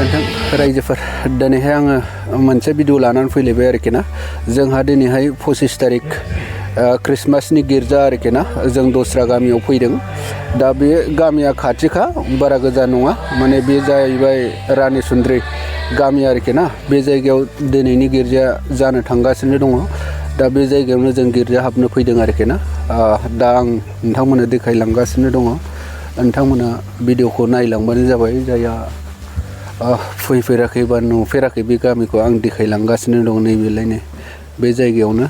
गोजोन्थों रायजोफोर दिनैहाय आङो मोनसे भिडिअ लानानै फैलायबाय आरोखि ना जोंहा दिनैहाय 25 तारिख क्रिसमासनि गिर्जा आरोखि ना जों दस्रा गामियाव फैदों दा बे गामिया खाथिखा बारा गोजान नङा माने बे जाहैबाय रानी सुन्द्रि गामि आरोखि ना बे जायगायाव दिनैनि गिर्जाया जानो थांगासिनो दङ दा बे जायगायावनो जों गिर्जा हाबनो फैदों आरोखि ना दा आं नोंथांमोननो देखायलांगासिनो दङ नोंथांमोना भिडिअखौ नायलांबानो जाबाय जायहा फैफेराखै बा नुफेराखै बे गामिखौ आं देखायलांगासिनो दं नैबेलायनो बे जायगायावनो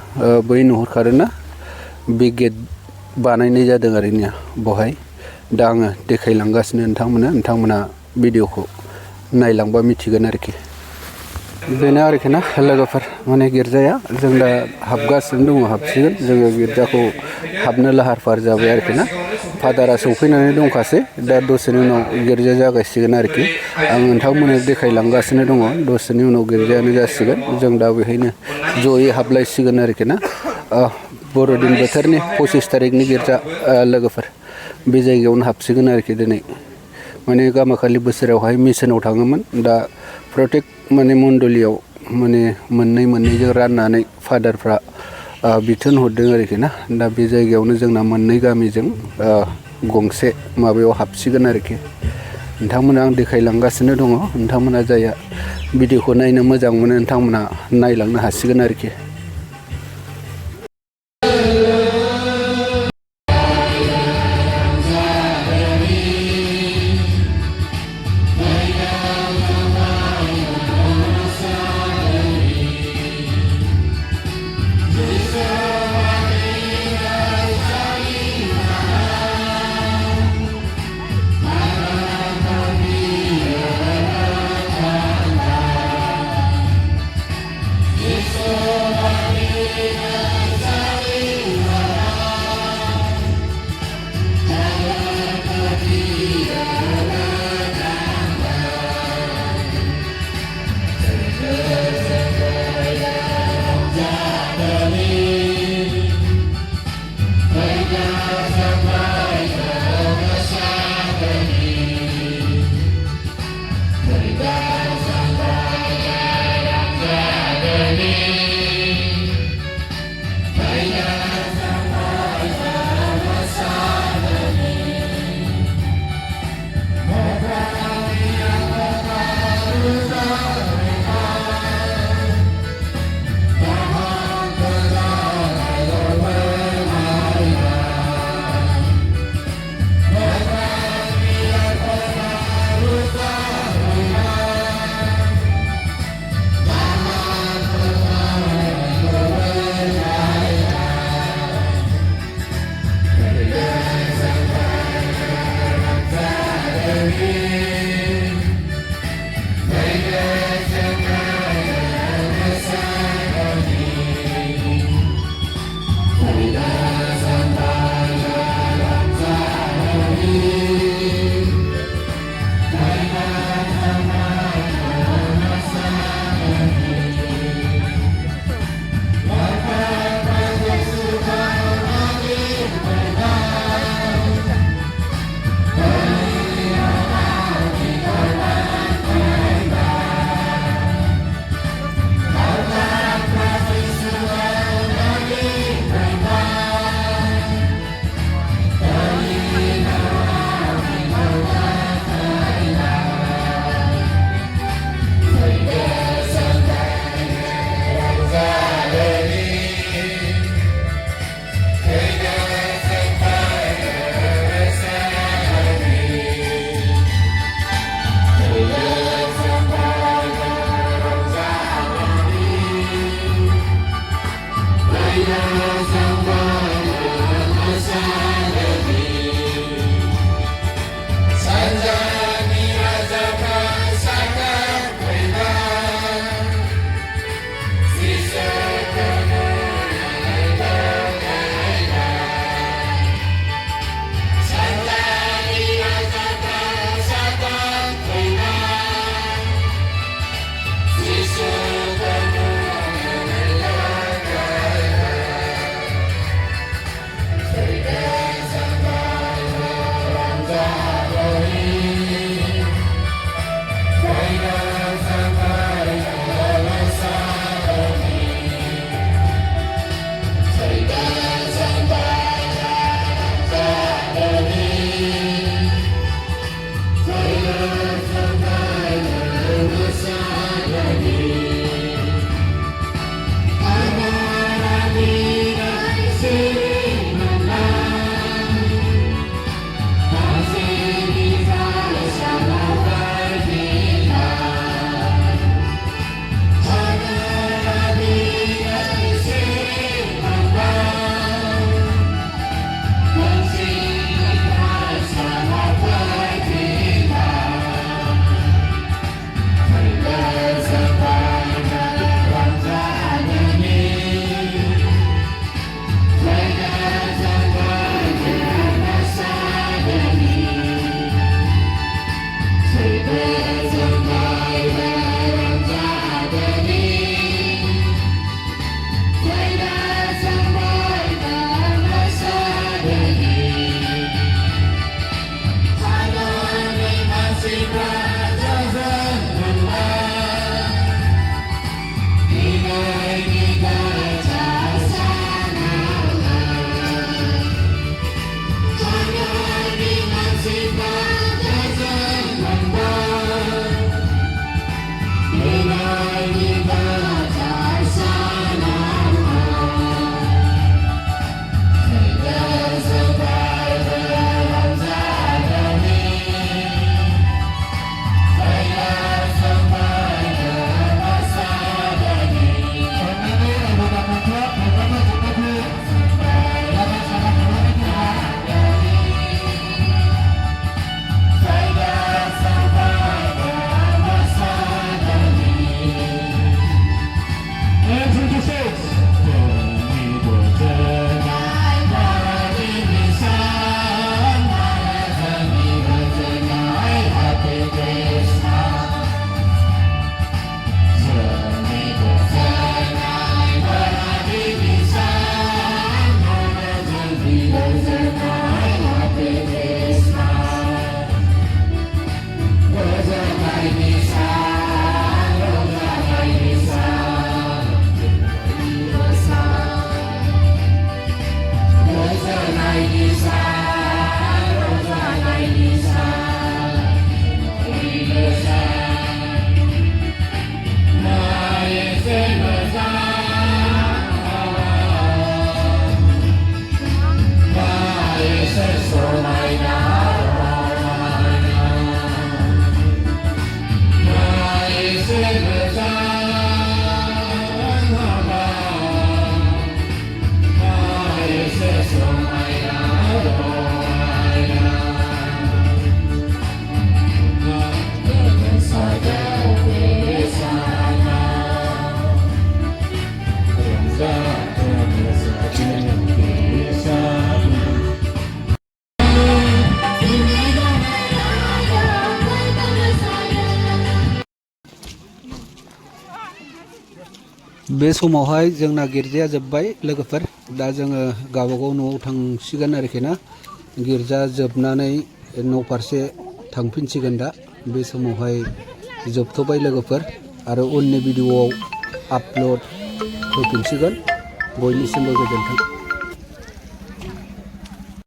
बै नुहुरखादोंना बे गेट बानायनाय जादों आरोना बहाय दा आङो देखायलांगासिनो नोंथांमोना भिडिअखौ नायलांबा मिथिगोन आरोखि बेनो आरोखि ना लोगोफोर माने गिर्जाया जों दा हाबगासिनो दङ हाबसिगोन जोङो गिर्जाखौ हाबनो लाहार फाहार जाबाय आरोखि ना फादारा सौफैनानै दंखासै दा दसेनि उनाव गिर्जा जागायसिगोन आरोखि आं नोंथांमोननो देखायलांगासिनो दङ दसेनि उनाव गिर्जायानो जासिगोन जों दा बेहायनो जयै हाबलायसिगोन आरोखि ना बर'दिन बोथोरनि 25 तारिखनि गिर्जा लोगोफोर बे जायगायावनो हाबसिगोन आरोखि दिनै माने गामाखालि बोसोरावहाय मिसनाव थाङोमोन दा प्रटेक माने मण्डलियाव माने मोननैजों राननानै फादारफ्रा बिथोन हरदों आरोखि ना दा बे जायगायावनो जोंना मोननै गामिजों गंसे माबायाव हाबसिगोन आरोखि नोंथांमोना आं देखायलांगासिनो दङ नोंथांमोना जायहा भिडिअखौ नायनो मोजां मोनो नोंथांमोना नायलांनो हासिगोन आरोखि Yes, बे समावहाय जोंना गिर्जाया जोब्बाय लोगोफोर दा जोङो गावबागाव न'आव थांसिगोन आरोखि ना गिर्जा जोबनानै न' फारसे थांफिनसिगोन दा बे समावहाय जोबथ'बाय लोगोफोर आरो उननि भिडिअआव आपल'ड होफिनसिगोन बयनिसिमबो गोजोन्थों।